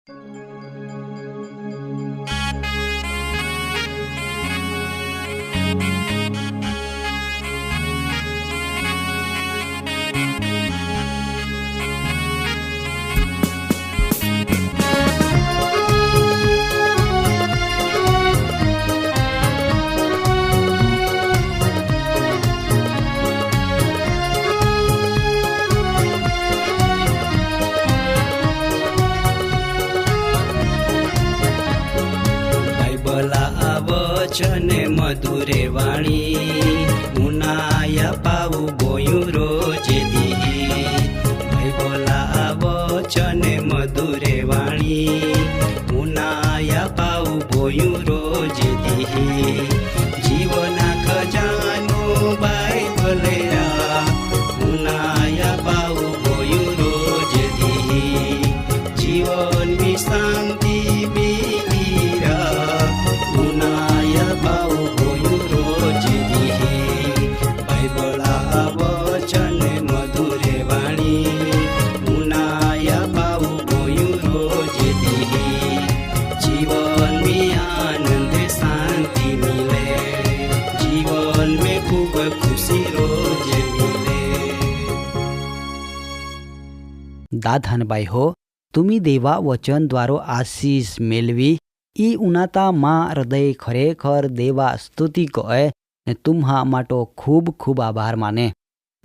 બાઇબલા વચન મધુરે વાણી, ઉનાયા પાવું બોયું રોજે દી. બાઇબલા વચન મધુરે વાણી, ઉનાયા પાવું બોયું રોજે દી. જીવના ખજાનો બાઇબલે ઉનાયા પાવું બોયું રોજે દી. જીવનની શાંતિ दाधानबाई हो, तुम्ही देवा वचन द्वारो आशीष मेलवी ई उनाता मां हृदय खरेखर देवा स्तुति कहे ने तुम्हा माटो खूब खूब आभार माने.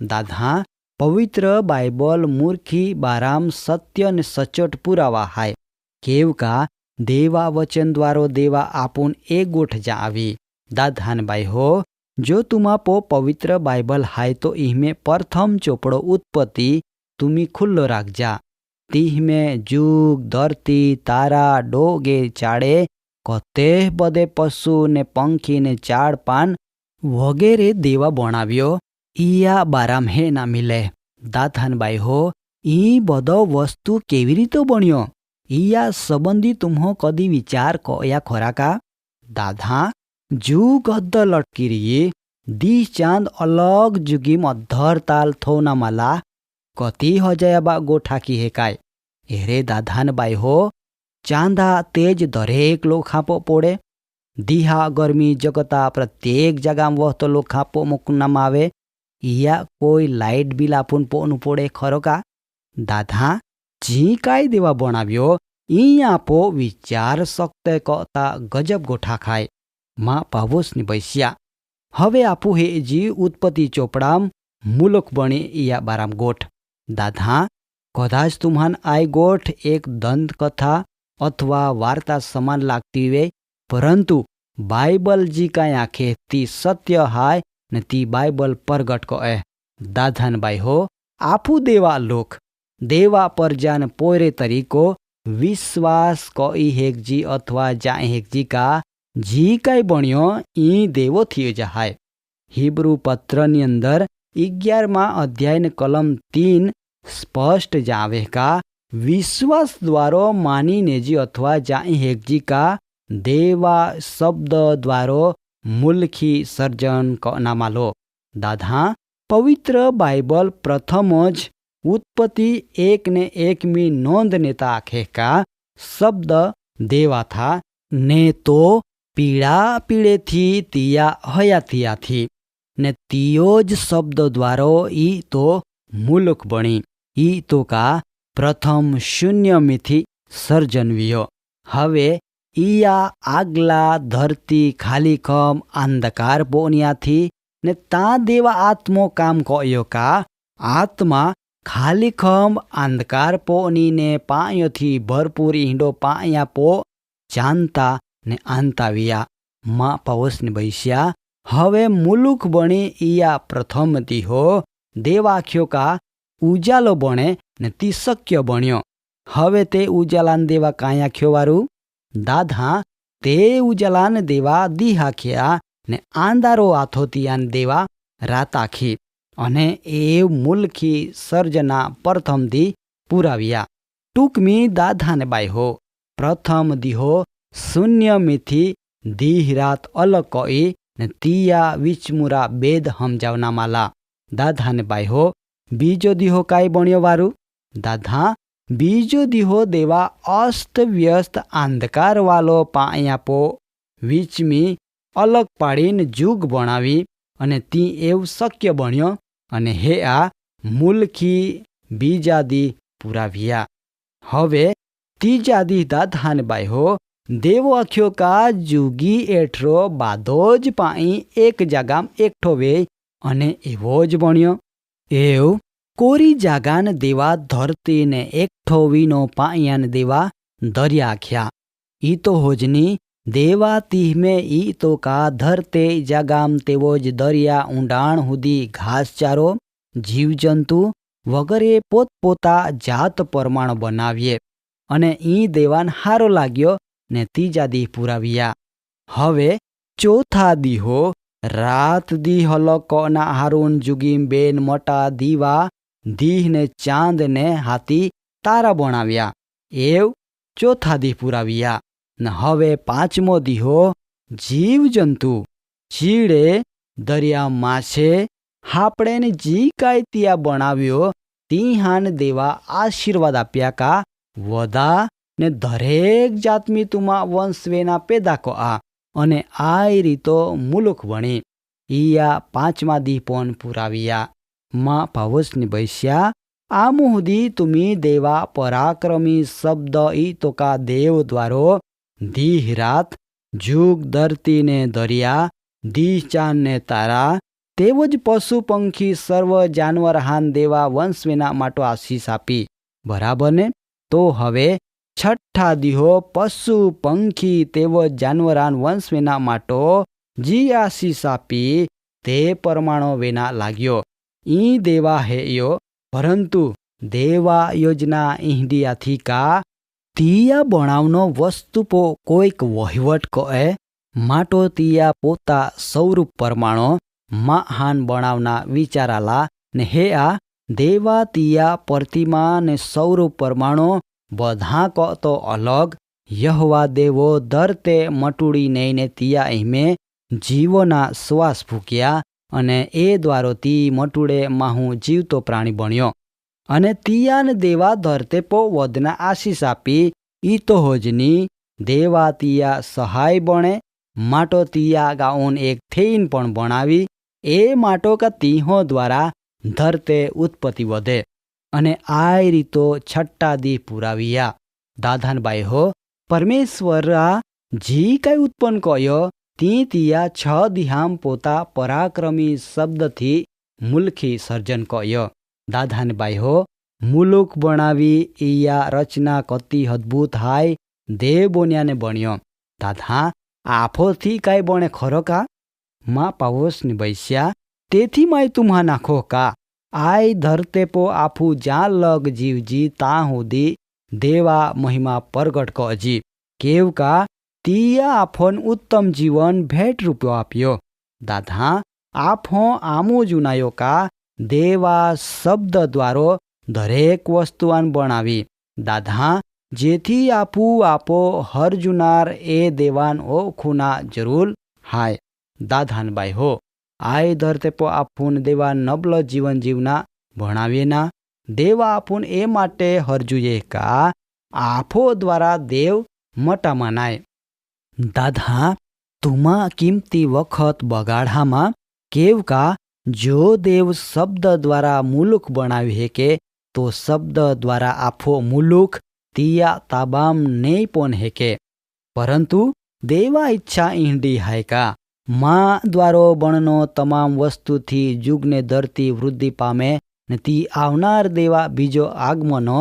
दादा पवित्र बाइबल मूर्खी बाराम सत्य ने सचोट पुरावा हाय केव का देवा वचन द्वारो देवा आपुन एक गोठ जा आवी. दाधानबाई हो, जो तुमा पो पवित्र बाइबल हाय तो इहमे प्रथम चोपड़ो उत्पत्ति तुम्ही खुल्लो राखजा. तीहमे जुग धरती तारा डोगे चाड़े कते बदे पशु ने पंखी ने चाड़ पान वगैरे देवा बणाव्यो ईया बाराम हे ना मिले. दाधानबाई हो, ई बदो वस्तु केवी रीतो बण्यो ईया संबंधी तुम्हो कदी विचार कया खरा का. दादा जुग अद्द लटकी रही दी चांद अलग जुगी मधर ताल थोना माला कति हजायाबा गोठाकी हे काय. एरे दाधानबाई हो, चांदा तेज दरेक लोग खापो पोड़े. दीहा गर्मी जगता प्रत्येक जगह वह तो लोग खापो मुकुन्नाम आवे. या कोई लाइट बिल आपुन पोनु पोड़े खरो का. दादा जी काय देवा बनाव्यो ई आपो विचार सकते कता गजब गोठा खाय. माँ पावोस बैस्या हवे आपू हे जी उत्पत्ति चोपड़ाम मुलक बने या बाराम गोठ. दादा कदाच तुम्हान आई गोठ एक दंत कथा अथवा वार्ता समान लागती वे, परंतु बाइबल जी का आंखे ती सत्य हाय ने ती बाइबल प्रगट कहे. दाधानबाई हो, आपू देवा लोक देवा पर जान पोरे तरीको विश्वास कई हेक जी अथवा जाए हेक जी का जी काई बण्यो ई देवो थियो जहाय. हिब्रू पत्रनी अंदर 11 अध्याय ने कलम 3 स्पष्ट जावे का विश्वास द्वारो मानी नेजी अथवा जाए हेक जी का देवा शब्द द्वारो मुल्खी सर्जन नामालो. दादा पवित्र बाइबल प्रथमज उत्पत्ति 1 ने 1 में नोंद नेता आखे का शब्द देवा था ने तो पीड़ा पीड़े थी तिया हया थिया थी ने तियोज शब्द द्वारो ई तो मुलुक बणी. ई तो का प्रथम शून्य में थी सर्जन वियो. हवे इया आगला धरती खाली कम अंधकार बोनिया थी ने ता देवा आत्मो काम कयो का आत्मा खाली खम अंधकार पोनी ने पायो थी भरपूर ईंडो पाया पो जानता ने आंताविया. माँ पावस ने बैस्या हवे मुलुक बने इया प्रथम ती हो देवाख्यो का उजालो बने ने ती शक्य बण्यो. हवे ते उजालान देवा काया ख्योवारू. दादा ते उजालान देवा दीहाख्या ने आंदारो आथोतियान देवा राताखी अने ए मुलखी सर्जना प्रथम दी पुराविया. टूकमी दाधानबाई हो, प्रथम दी हो शून्य मिथी दीह रात अलग कई ने तिया विचमुरा बेद हमजावना माला. दाधानबाई हो, बीजो दिहो काई बण्यो वारू. दादा બીજો દીહો દેવા અસ્તવ્યસ્ત અંધકારવાળો પાણી આપો વીચમી અલગ પાડીને જુગ બનાવી અને તી એવું શક્ય બન્યો અને હે આ મુલખી બીજા દી પુરાવ્યા. હવે ત્રીજા દી દાધાન બાઈહો દેવો આખ્યો કા જુગી એઠરો બાદો જ પાણી એક જાગામ એકઠો વેય અને એવો જ બન્યો. એવું કોરી જાગાન દેવા ધરતીને એકઠો વીનો પાયાન દેવા દરિયા આખ્યા. ઈ તો હોજની દેવા તીહમે ઈ તો કા ધરતે જાગામ તેવો જ દરિયા ઊંડાણ સુધી ઘાસચારો જીવજંતુ વગેરે પોતપોતા જાત પરમાણ બનાવીએ અને ઈ દેવાન હારો લાગ્યો ને ત્રીજા દી પુરાવ્યા. હવે ચોથા દીહો રાત દી હલકોના હારૂન જુગીમ બેન મોટા દીવા દીહ ને ચાંદ ને હાથી તારા બનાવ્યા. એવ ચોથા દી પુરાવ્યા. ને હવે પાંચમો દીહો જીવજંતુ ચીડે દરિયા માછે હાપડેને જી કાંઈ ત્યાં બનાવ્યો તી હાન દેવા આશીર્વાદ આપ્યા કા વદા ને દરેક જાતમી તુમા વંશવેના પેદા કો આ અને આ રીતો મુલુક વણી. ઈયા પાંચમા દી પણ પુરાવ્યા. માં પાવસની બૈસ્યા આમુહદી તુમી દેવા પરાક્રમી શબ્દ ઈ તો કા દેવ દ્વારો દીહ રાત જુગ ધરતી ને દરિયા દીહ ચાંદ ને તારા તેવો જ પશુ પંખી સર્વ જાનવર હાન દેવા વંશવેના માટો આશીષ આપી. બરાબર ને? તો હવે છઠ્ઠા દીહો પશુ પંખી તેવો જાનવરાન વંશવેના માટો જી આશીષ આપી તે પરમાણો વેના લાગ્યો. ઈ દેવા હેયો પરંતુ દેવા યોજના ઈંડિયાથી કા તિયા બણાવનો વસ્તુપો કોઈક વહીવટ કહે માટો તિયા પોતા સ્વરૂપ પરમાણો મહાન બનાવના વિચારાલા ને હે આ દેવા તિયા પ્રતિમા ને સ્વરૂપ પરમાણો બધા કો તો અલગ યહવા દેવો ધરતે મટુડી નઈને તિયા એમે જીવોના શ્વાસ ફૂક્યા અને એ દ્વારો તી મટુડે માહું જીવતો પ્રાણી બન્યો અને તિયાને દેવા ધરતે પો વધના આશીષ આપી. ઈ તો હોજની દેવા તિયા સહાય બણે માટો તિયા ગાઉન એક થેઈન પણ બનાવી એ માટો કા તીહો દ્વારા ધરતે ઉત્પત્તિ વધે અને આ રીતો છઠ્ઠા દી પુરાવ્યા. દાદાનબાઈ હો પરમેશ્વરા જી કઈ ઉત્પન્ન કયો તી તિયા છ દિહામ પોતા પરાક્રમી શબ્દથી મુલખી સર્જન કયો. દાદાનબાઈ હો મુલુક બનાવી ઈયા રચના કતી અદ્ભુત હાય દેવ બોન્યાને બન્યો. દાદા આફોથી કાંઈ બણે ખરો કા? માં પાવોસની બૈસ્યા તેથી માય તુમ્હા નાખો કા આય ધરતે પો આફું જ્યાં લગ જીવજી તા સુધી દેવા મહિમા પ્રગટ કજી કેવ કા તિયા આફોન ઉત્તમ જીવન ભેટ રૂપિયો આપ્યો. દાદા આફો આમો જુનાયો કા દેવા શબ્દ દ્વારો દરેક વસ્તુવાન બનાવી. દાદા જેથી આપું આપો હર જુનાર એ દેવાન ઓ ખૂના જરૂર હાય. દાદાનબાઈ હો આય ધરતે પો આપૂન દેવા નબલ જીવન જીવના ભણાવીના દેવા આપૂન એ માટે હરજુએ કા આફો દ્વારા દેવ મોટા મનાય. દાદા તુમા કિંમતી વખત બગાડામાં કેવ કા જો દેવ શબ્દ દ્વારા મુલુક બનાવી હે કે તો શબ્દ દ્વારા આફો મુલુક તિયા તાબામ નહીં પણ હેકે પરંતુ દેવા ઈચ્છા ઈંડી હાયકા માં દ્વારો બણનો તમામ વસ્તુથી જુગને ધરતી વૃદ્ધિ પામે ને તી આવનાર દેવા બીજો આગમનો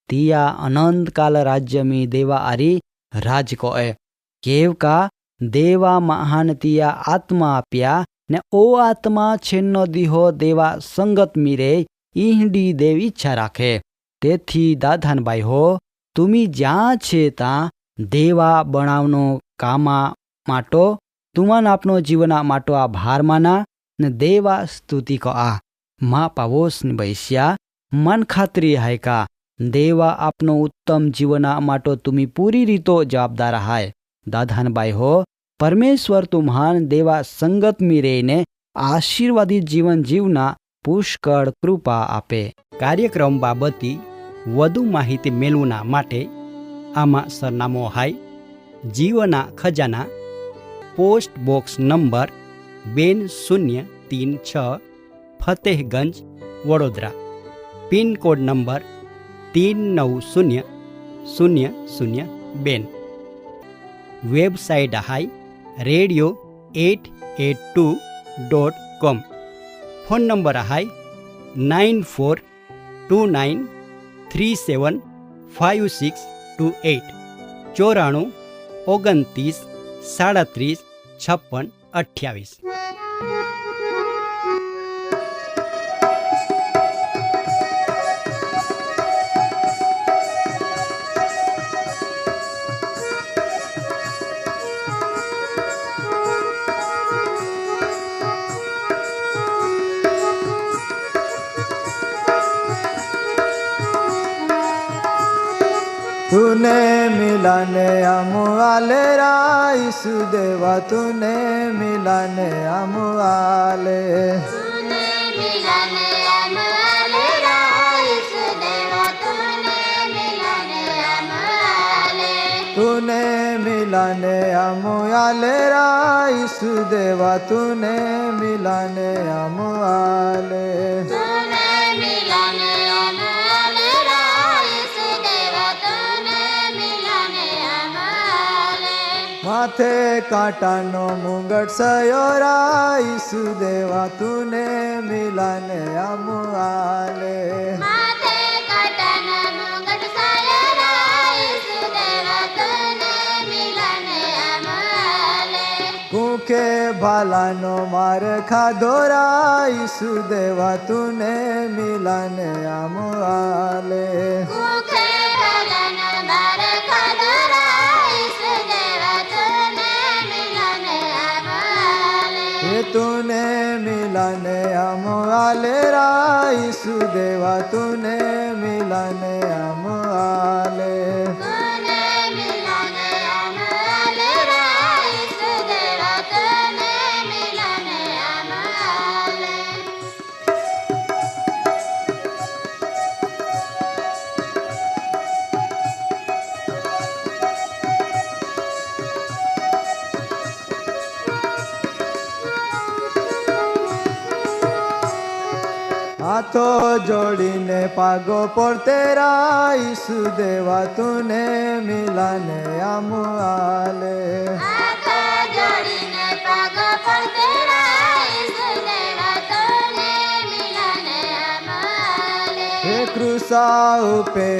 તિયા અનંતકાલ રાજ્યમી દેવા આરી રાજ કોએ કેવ કા દેવા મહાન તિયા આત્મા આપ્યા ને ઓ આત્મા છેન્નો દીહો દેવા સંગત મીરે ઈંડી દેવ ઈચ્છા રાખે. તેથી દાદાનબાઈ હો તુમી જ્યાં છે ત્યાં દેવા બનાવનો કામા માટો તુમાન આપનો જીવના માટો આ ભાર માના ને દેવા સ્તુતિ કો આ માં પાવોસની બૈસ્યા મન ખાતરી હાય કા દેવા આપનો ઉત્તમ જીવના માટો તુમી પૂરી રીતો જવાબદાર હાય. દાદાનબાઈ હો પરમેશ્વર તુમ્હાન દેવા સંગત મી રહીને આશીર્વાદિત જીવન જીવના પુષ્કળ કૃપા આપે. કાર્યક્રમ બાબતી વધુ માહિતી મેળવવાના માટે આમાં સરનામો હાય જીવના ખજાના, post box number 2036, Fatehganj, Vadodara, pincode number 390002, website હાય radio882.com, ફોન નંબર હાય 9429375628, 94 29 37 56 28. तूने मिलाने अमुआले राईसु देवा, तूने मिलाने अमुआले, तूने मिलाने अमुआले राईसु देवा, तूने मिलाने अमुआले, तूने मिलाने अमुआले राईसु देवा, तूने मिलाने अमुआले, तूने मिलाने अमुआले राईसु देवा, तूने मिलाने अमुआले, माथे कांटानो मुंगट सयो राईसु देवा, तूने मिलाने अमुआले, माथे कांटानो मुंगट सयो राईसु देवा, तूने मिलाने अमुआले, कूके भालानो मार खाधो राईसु देवा, तूने मिलाने अमुआले, कूके भालानो मार खाधो राईसु देवा, तूने मिलाने अमुआले, ये तूने मिलाने अमुआले राईसु देवा, तूने मिलाने अमुआले, तूने मिलाने अमुआले राईसु देवा, तूने मिलाने अमुआले, हाथो जोड़ीने पागो पड़ते राईसु देवा, तूने मिलाने अमुआले, हाथ जोड़ीने पागो पड़ते राईसु देवा, तूने मिलाने अमुआले, हे क्रूसाऊ पे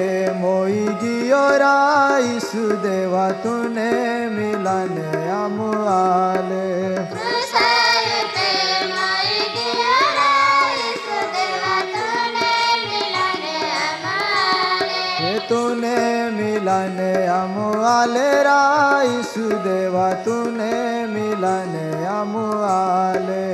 मोई गियो राईसु देवा, तूने मिलाने अमुआले, क्रूसाई पे मोई गियो राईसु देवा, तूने मिलाने अमुआले, हे तूने मिलाने अमुआले राईसु देवा, तूने मिलाने अमुआले,